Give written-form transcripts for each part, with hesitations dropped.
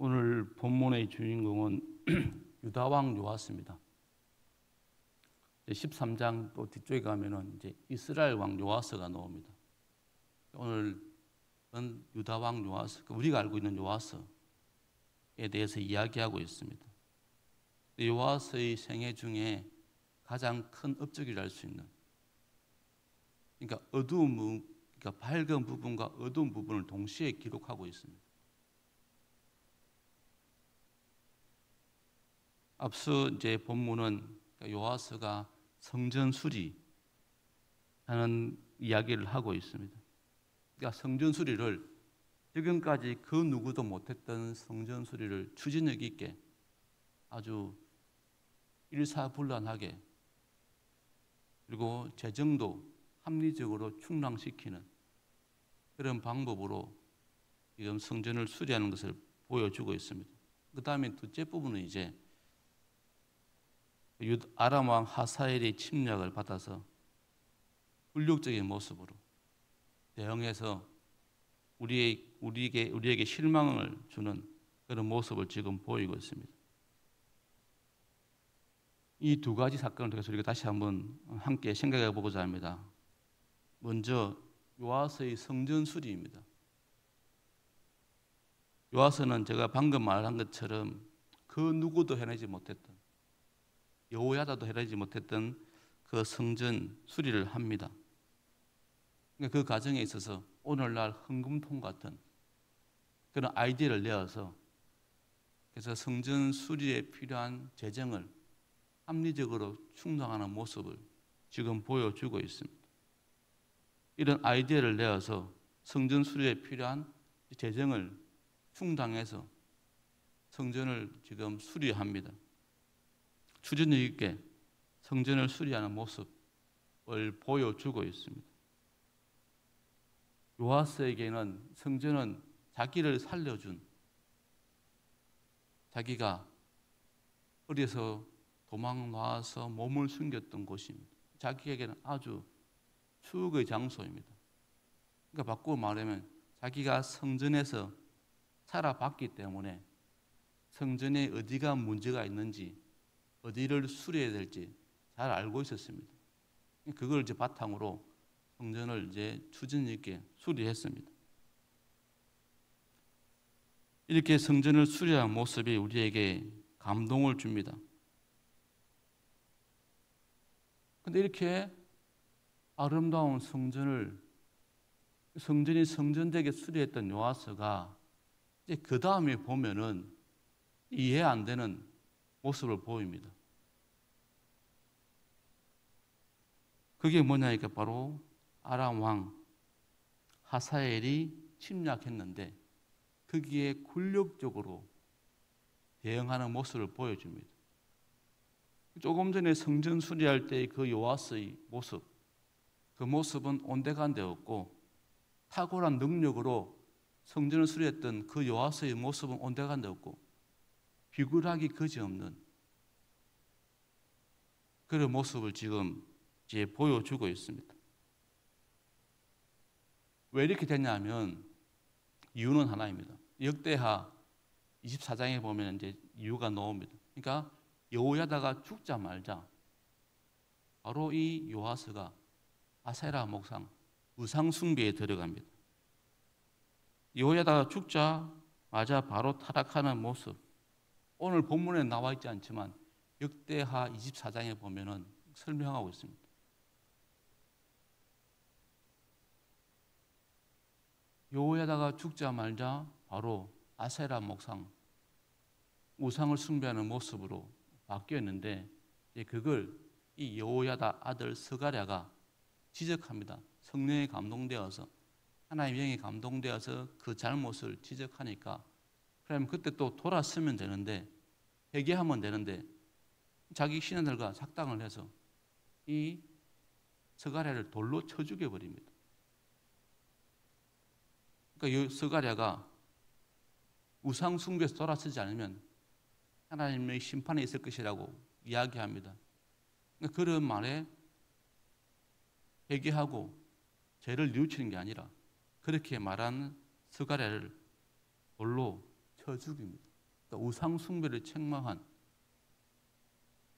오늘 본문의 주인공은 유다왕 요아스입니다. 13장 또 뒤쪽에 가면은 이제 이스라엘 왕 요아스가 나옵니다. 오늘은 유다왕 요아스, 우리가 알고 있는 요아스에 대해서 이야기하고 있습니다. 요아스의 생애 중에 가장 큰 업적이라 할 수 있는, 그러니까 그러니까 밝은 부분과 어두운 부분을 동시에 기록하고 있습니다. 앞서 이제 본문은 요아스가 성전 수리하는 이야기를 하고 있습니다. 그러니까 성전 수리를 지금까지 그 누구도 못했던 성전 수리를 추진력 있게 아주 일사불란하게 그리고 재정도 합리적으로 충당시키는 그런 방법으로 지금 성전을 수리하는 것을 보여주고 있습니다. 그 다음에 둘째 부분은 이제 아람 왕 하사엘의 침략을 받아서 굴욕적인 모습으로 대응해서 우리에게 실망을 주는 그런 모습을 지금 보이고 있습니다. 이 두 가지 사건을 통해서 우리가 다시 한번 함께 생각해 보고자 합니다. 먼저 요아스의 성전 수리입니다. 요아스는 제가 방금 말한 것처럼 그 누구도 해내지 못했던, 여호야다도 해내지 못했던 그 성전 수리를 합니다. 그 과정에 있어서 오늘날 헌금통 같은 그런 아이디어를 내어서 그래서 성전 수리에 필요한 재정을 합리적으로 충당하는 모습을 지금 보여주고 있습니다. 이런 아이디어를 내어서 성전 수리에 필요한 재정을 충당해서 성전을 지금 수리합니다. 추진력 있게 성전을 수리하는 모습을 보여주고 있습니다. 요아스에게는 성전은 자기를 살려준, 자기가 어려서 도망 나와서 몸을 숨겼던 곳입니다. 자기에게는 아주 추억의 장소입니다. 그러니까 바꾸어 말하면 자기가 성전에서 살아봤기 때문에 성전에 어디가 문제가 있는지, 어디를 수리해야 될지 잘 알고 있었습니다. 그걸 이제 바탕으로 성전을 이제 추진력 있게 수리했습니다. 이렇게 성전을 수리한 모습이 우리에게 감동을 줍니다. 그런데 이렇게 아름다운 성전이 성전되게 수리했던 요아스가 이제 그 다음에 보면은 이해 안 되는 모습을 보입니다. 그게 뭐냐니까 바로 아람 왕 하사엘이 침략했는데 거기에 굴욕적으로 대응하는 모습을 보여줍니다. 조금 전에 성전 수리할 때 그 요아스의 모습, 그 모습은 온데간데없고 탁월한 능력으로 성전을 수리했던 그 요아스의 모습은 온데간데없고 비굴하기 그지없는 그런 모습을 지금 이제 보여주고 있습니다. 왜 이렇게 됐냐면 이유는 하나입니다. 역대하 24장에 보면 이제 이유가 나옵니다. 그러니까 여호야다가 죽자마자 바로 이 요아스가 아세라 목상 우상 숭배에 들어갑니다. 여호야다가 죽자마자 바로 타락하는 모습, 오늘 본문에 나와 있지 않지만 역대하 24장에 보면은 설명하고 있습니다. 여호야다가 죽자마자 바로 아세라 목상 우상을 숭배하는 모습으로 바뀌었는데 그걸 이 여호야다 아들 스가랴가 지적합니다. 성령에 감동되어서 하나님의 영에 감동되어서 그 잘못을 지적하니까 그러면 그때 또 돌아서면 되는데 회개하면 되는데 자기 신하들과 작당을 해서 이 스가랴를 돌로 쳐 죽여버립니다. 그러니까 스가랴가 우상 숭배에서 돌아서지 않으면 하나님의 심판이 있을 것이라고 이야기합니다. 그러니까 그런 말에 회개하고 죄를 뉘우치는 게 아니라 그렇게 말한 스가랴를 돌로 쳐 죽입니다. 또 우상 숭배를 책망한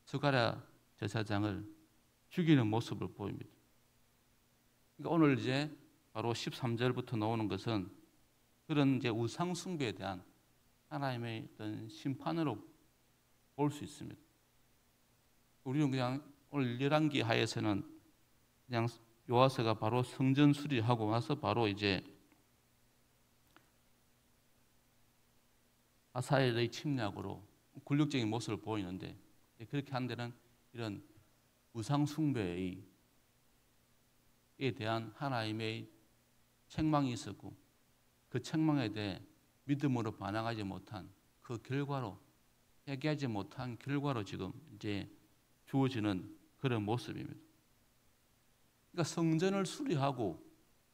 스가랴 제사장을 죽이는 모습을 보입니다. 그러니까 오늘 이제 바로 13절부터 나오는 것은 그런 이제 우상 숭배에 대한 하나님의 어떤 심판으로 볼 수 있습니다. 우리는 그냥 오늘 열왕기 하에서는 그냥 요아스가 바로 성전 수리하고 나서 바로 이제 하사엘의 침략으로 굴욕적인 모습을 보이는데, 그렇게 한 데는 이런 우상 숭배에 대한 하나님의 책망이 있었고, 그 책망에 대해 믿음으로 반응하지 못한 그 결과로, 회개하지 못한 결과로 지금 이제 주어지는 그런 모습입니다. 그러니까 성전을 수리하고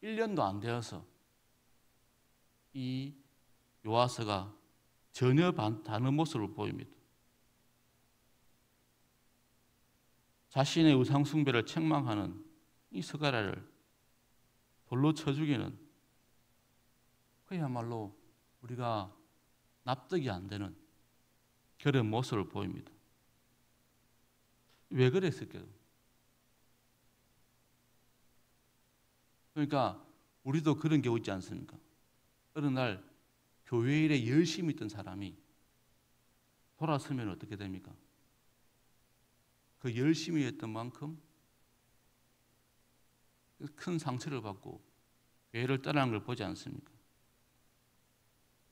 1년도 안 되어서 이 요아스가 전혀 다른 모습을 보입니다. 자신의 우상 숭배를 책망하는 이 스가랴를 돌로 쳐 죽이는, 그야말로 우리가 납득이 안 되는 그런 모습을 보입니다. 왜 그랬을까요? 그러니까 우리도 그런 경우 있지 않습니까? 어느 날 교회 일에 열심히 있던 사람이 돌아서면 어떻게 됩니까? 그 열심히 했던 만큼 큰 상처를 받고 교회를 떠나는 걸 보지 않습니까?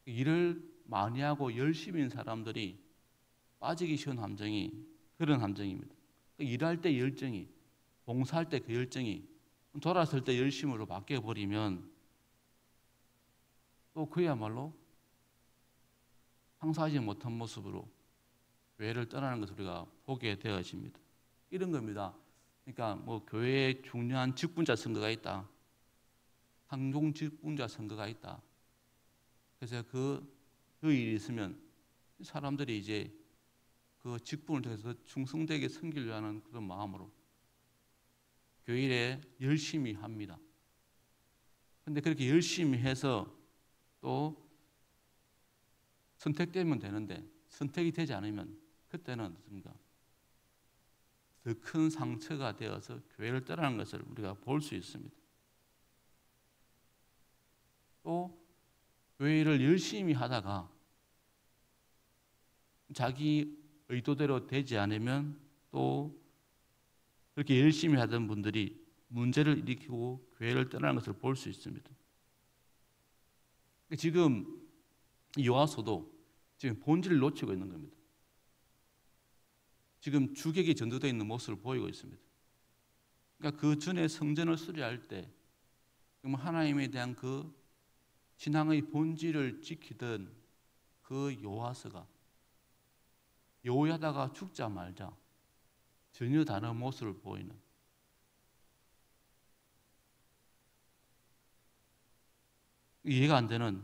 일을 많이 하고 열심히 있는 사람들이 빠지기 쉬운 함정이 그런 함정입니다. 일할 때 열정이, 봉사할 때 그 열정이 돌아설 때 열심으로 바뀌어버리면 또 그야말로 상사하지 못한 모습으로 교회를 떠나는 것을 우리가 보게 되어집니다. 이런 겁니다. 그러니까 뭐 교회에 중요한 직분자 선거가 있다, 상종 직분자 선거가 있다. 그래서 그 일이 있으면 사람들이 이제 그 직분을 통해서 충성되게 섬기려 하는 그런 마음으로 교회 일에 열심히 합니다. 그런데 그렇게 열심히 해서 또 선택되면 되는데 선택이 되지 않으면 그때는 어떻습니까? 더 큰 상처가 되어서 교회를 떠나는 것을 우리가 볼 수 있습니다. 또 교회 일을 열심히 하다가 자기 의도대로 되지 않으면 또 그렇게 열심히 하던 분들이 문제를 일으키고 교회를 떠나는 것을 볼 수 있습니다. 지금 요아서도 지금 본질을 놓치고 있는 겁니다. 지금 주객이 전도되어 있는 모습을 보이고 있습니다. 그러니까 그 전에 성전을 수리할 때 하나님에 대한 그 신앙의 본질을 지키던 그 요아스가 요하다가 죽자마자 전혀 다른 모습을 보이는, 이해가 안 되는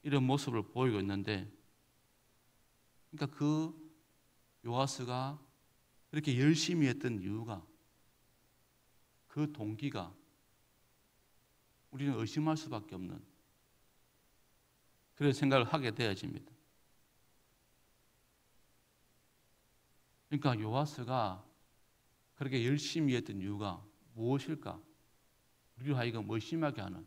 이런 모습을 보이고 있는데, 그러니까 그 요아스가 그렇게 열심히 했던 이유가, 그 동기가 우리는 의심할 수밖에 없는 그런 생각을 하게 되어집니다. 그러니까 요아스가 그렇게 열심히 했던 이유가 무엇일까? 우리로 하여금 의심하게 하는,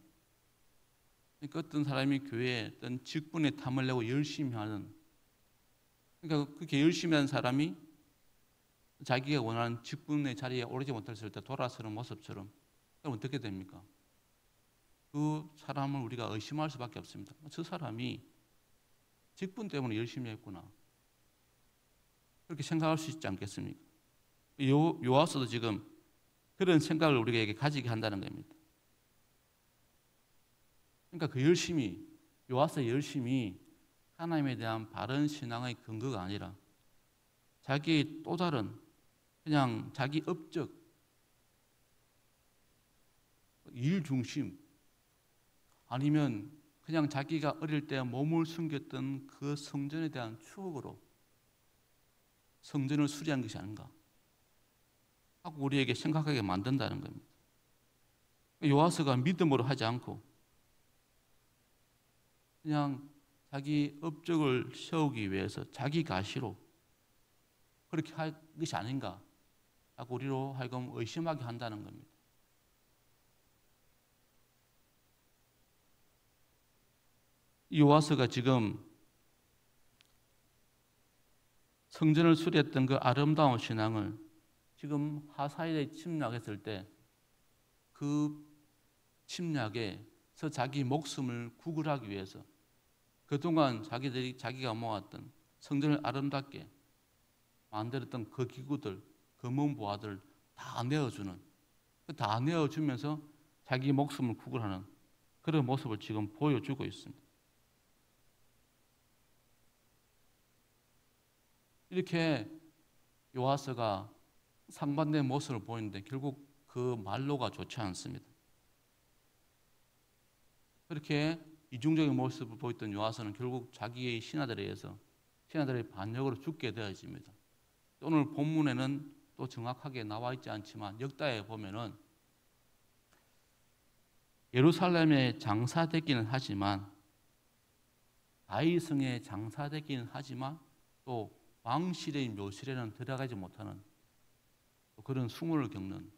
그러니까 어떤 사람이 교회에 어떤 직분에 탐을 내고 열심히 하는, 그러니까 그렇게 열심히 하는 사람이 자기가 원하는 직분의 자리에 오르지 못했을 때 돌아서는 모습처럼, 그럼 어떻게 됩니까? 그 사람을 우리가 의심할 수밖에 없습니다. 저 사람이 직분 때문에 열심히 했구나, 그렇게 생각할 수 있지 않겠습니까? 요아서도 지금 그런 생각을 우리에게 가지게 한다는 겁니다. 그러니까 그 열심이, 요아서의 열심이 하나님에 대한 바른 신앙의 근거가 아니라 자기의 또 다른 그냥 자기 업적, 일 중심, 아니면 그냥 자기가 어릴 때 몸을 숨겼던 그 성전에 대한 추억으로 성전을 수리한 것이 아닌가 하고 우리에게 생각하게 만든다는 겁니다. 요아스가 믿음으로 하지 않고 그냥 자기 업적을 세우기 위해서 자기 가시로 그렇게 할 것이 아닌가 하고 우리로 하여금 의심하게 한다는 겁니다. 이 요아스가 지금 성전을 수리했던 그 아름다운 신앙을 지금 하사엘에 침략했을 때 그 침략에서 자기 목숨을 구걸하기 위해서 그동안 자기가 모았던 성전을 아름답게 만들었던 그 기구들, 검은 보화들 다 내어주는, 다 내어주면서 자기 목숨을 구걸하는 그런 모습을 지금 보여주고 있습니다. 이렇게 요아스가 상반된 모습을 보이는데 결국 그 말로가 좋지 않습니다. 그렇게 이중적인 모습을 보였던 요아스는 결국 자기의 신하들에 의해서 신하들의 반역으로 죽게 되어집니다. 오늘 본문에는 또 정확하게 나와 있지 않지만 역다에 보면은 예루살렘에 장사되기는 하지만 다윗성에 장사되기는 하지만 또 왕실의 묘실에는 들어가지 못하는 그런 수모를 겪는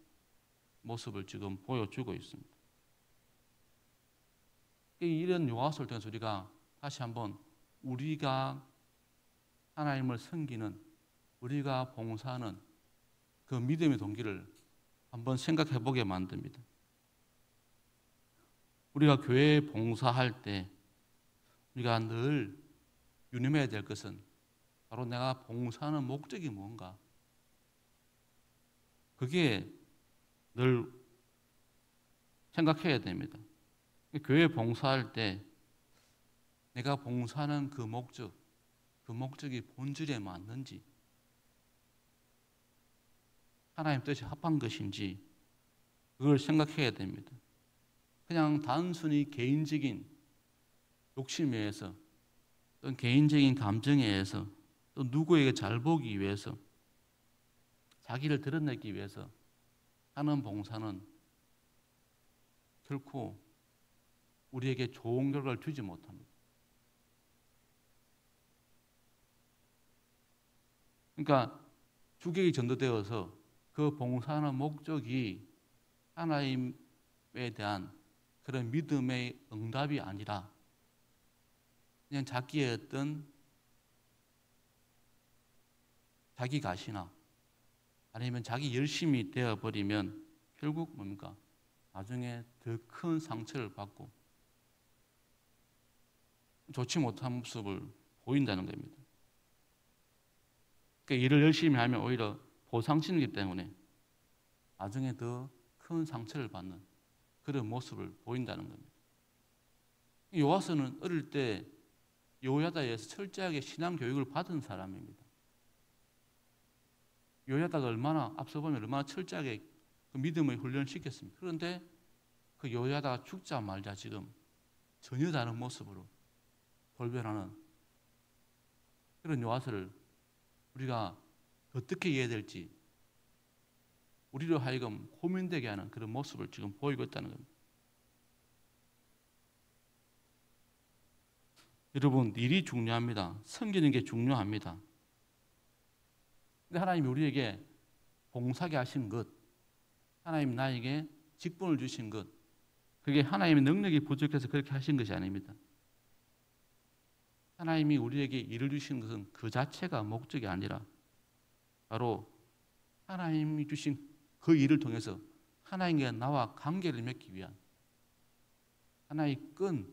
모습을 지금 보여주고 있습니다. 이런 요아스를 통해서 우리가 다시 한번 우리가 하나님을 섬기는, 우리가 봉사하는 그 믿음의 동기를 한번 생각해 보게 만듭니다. 우리가 교회에 봉사할 때 우리가 늘 유념해야 될 것은 바로 내가 봉사하는 목적이 뭔가, 그게 늘 생각해야 됩니다. 교회 봉사할 때 내가 봉사하는 그 목적이 본질에 맞는지, 하나님 뜻이 합한 것인지 그걸 생각해야 됩니다. 그냥 단순히 개인적인 욕심에 의해서 또 개인적인 감정에 의해서 또 누구에게 잘 보기 위해서 자기를 드러내기 위해서 하는 봉사는 결코 우리에게 좋은 결과를 주지 못합니다. 그러니까 주객이 전도되어서 그 봉사하는 목적이 하나님에 대한 그런 믿음의 응답이 아니라 그냥 자기의 어떤 자기 가시나 아니면 자기 열심이 되어버리면 결국 뭡니까? 나중에 더 큰 상처를 받고 좋지 못한 모습을 보인다는 겁니다. 그러니까 일을 열심히 하면 오히려 보상심이기 때문에 나중에 더 큰 상처를 받는 그런 모습을 보인다는 겁니다. 요아스는 어릴 때 여호야다에서 철저하게 신앙 교육을 받은 사람입니다. 여호야다가 앞서 보면 얼마나 철저하게 그 믿음을 훈련시켰습니다. 그런데 그 여호야다가 죽자마자 지금 전혀 다른 모습으로 돌변하는 그런 요아스를 우리가 어떻게 이해해야 될지 우리로 하여금 고민되게 하는 그런 모습을 지금 보이고 있다는 겁니다. 여러분, 일이 중요합니다. 섬기는 게 중요합니다. 근데 하나님이 우리에게 봉사하게 하신 것, 하나님 나에게 직분을 주신 것, 그게 하나님의 능력이 부족해서 그렇게 하신 것이 아닙니다. 하나님이 우리에게 일을 주신 것은 그 자체가 목적이 아니라 바로 하나님이 주신 그 일을 통해서 하나님과 나와 관계를 맺기 위한 하나의 끈이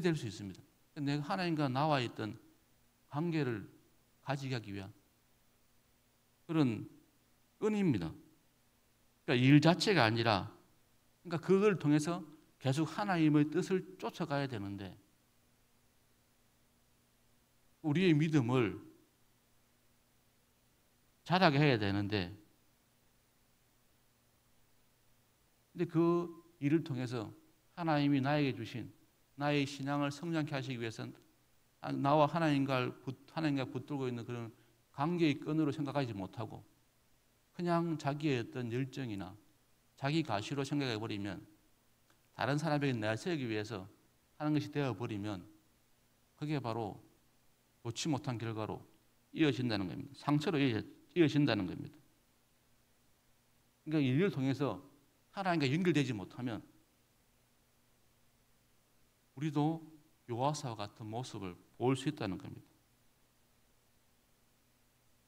될 수 있습니다. 내가 하나님과 나와 있던 관계를 가지게 하기 위한 그런 끈입니다. 그러니까 일 자체가 아니라 그러니까 그걸 통해서 계속 하나님의 뜻을 쫓아가야 되는데 우리의 믿음을 자라게 해야 되는데 근데 그 일을 통해서 하나님이 나에게 주신 나의 신앙을 성장케 하시기 위해서는 나와 하나님과 붙들고 있는 그런 관계의 끈으로 생각하지 못하고 그냥 자기의 어떤 열정이나 자기 가시로 생각해 버리면 다른 사람에게 내세우기 위해서 하는 것이 되어버리면 그게 바로 좋지 못한 결과로 이어진다는 겁니다. 상처로 이어진다는 겁니다. 그러니까 일을 통해서 하나님과 연결되지 못하면 우리도 요아스와 같은 모습을 볼 수 있다는 겁니다.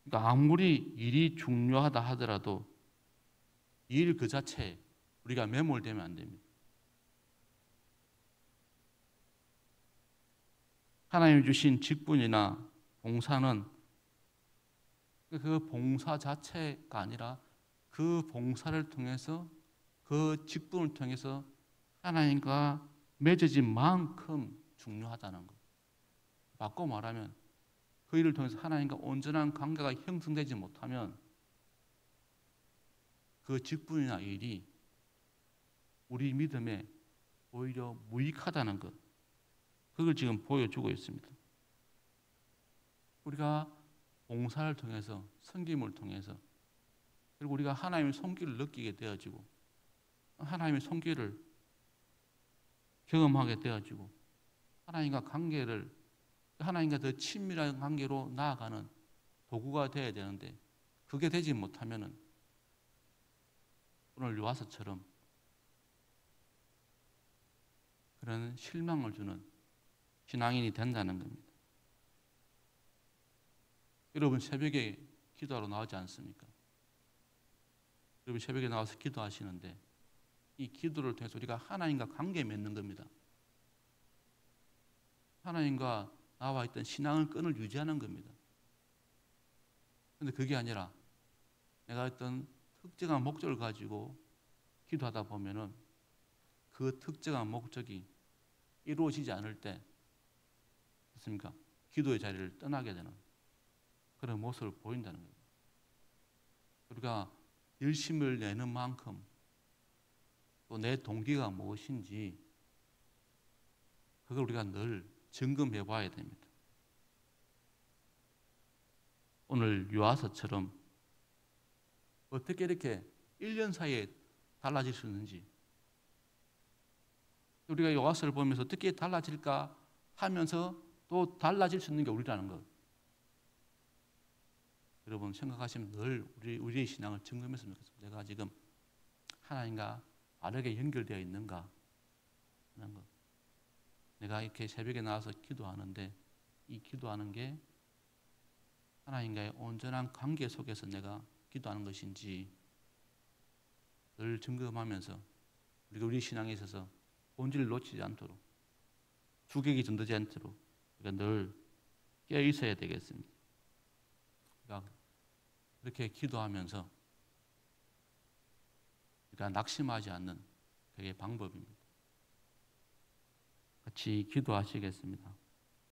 그러니까 아무리 일이 중요하다 하더라도 일 그 자체에 우리가 매몰되면 안 됩니다. 하나님이 주신 직분이나 봉사는 그 봉사 자체가 아니라 그 봉사를 통해서 그 직분을 통해서 하나님과 맺어진 만큼 중요하다는 것. 바꿔 말하면 그 일을 통해서 하나님과 온전한 관계가 형성되지 못하면 그 직분이나 일이 우리 믿음에 오히려 무익하다는 것. 그걸 지금 보여주고 있습니다. 우리가 봉사를 통해서, 섬김을 통해서, 그리고 우리가 하나님의 손길을 느끼게 되어지고 하나님의 손길을 경험하게 되어지고 하나님과 더 친밀한 관계로 나아가는 도구가 되어야 되는데 그게 되지 못하면은 오늘 요아스처럼 그런 실망을 주는 신앙인이 된다는 겁니다. 여러분 새벽에 기도하러 나오지 않습니까? 여러분 새벽에 나와서 기도하시는데 이 기도를 통해서 우리가 하나님과 관계 맺는 겁니다. 하나님과 나와 있던 신앙의 끈을 유지하는 겁니다. 그런데 그게 아니라 내가 어떤 특정한 목적을 가지고 기도하다 보면은 그 특정한 목적이 이루어지지 않을 때 그렇습니까? 기도의 자리를 떠나게 되는 그런 모습을 보인다는 거예요. 우리가 열심을 내는 만큼 또 내 동기가 무엇인지 그걸 우리가 늘 점검해 봐야 됩니다. 오늘 요아스처럼 어떻게 이렇게 1년 사이에 달라질 수 있는지 우리가 요아스를 보면서 어떻게 달라질까 하면서 또 달라질 수 있는 게 우리라는 것. 여러분 생각하시면 늘 우리의 신앙을 점검했으면 좋겠습니다. 내가 지금 하나님과 바르게 연결되어 있는가 하는 것. 내가 이렇게 새벽에 나와서 기도하는데 이 기도하는 게 하나님과의 온전한 관계 속에서 내가 기도하는 것인지 늘 점검하면서 우리가 우리 신앙에 있어서 본질을 놓치지 않도록 주객이 전도지 않도록 우리가 늘 깨어 있어야 되겠습니다. 그러니까 그렇게 기도하면서 우리가 낙심하지 않는 그게 방법입니다. 같이 기도하시겠습니다.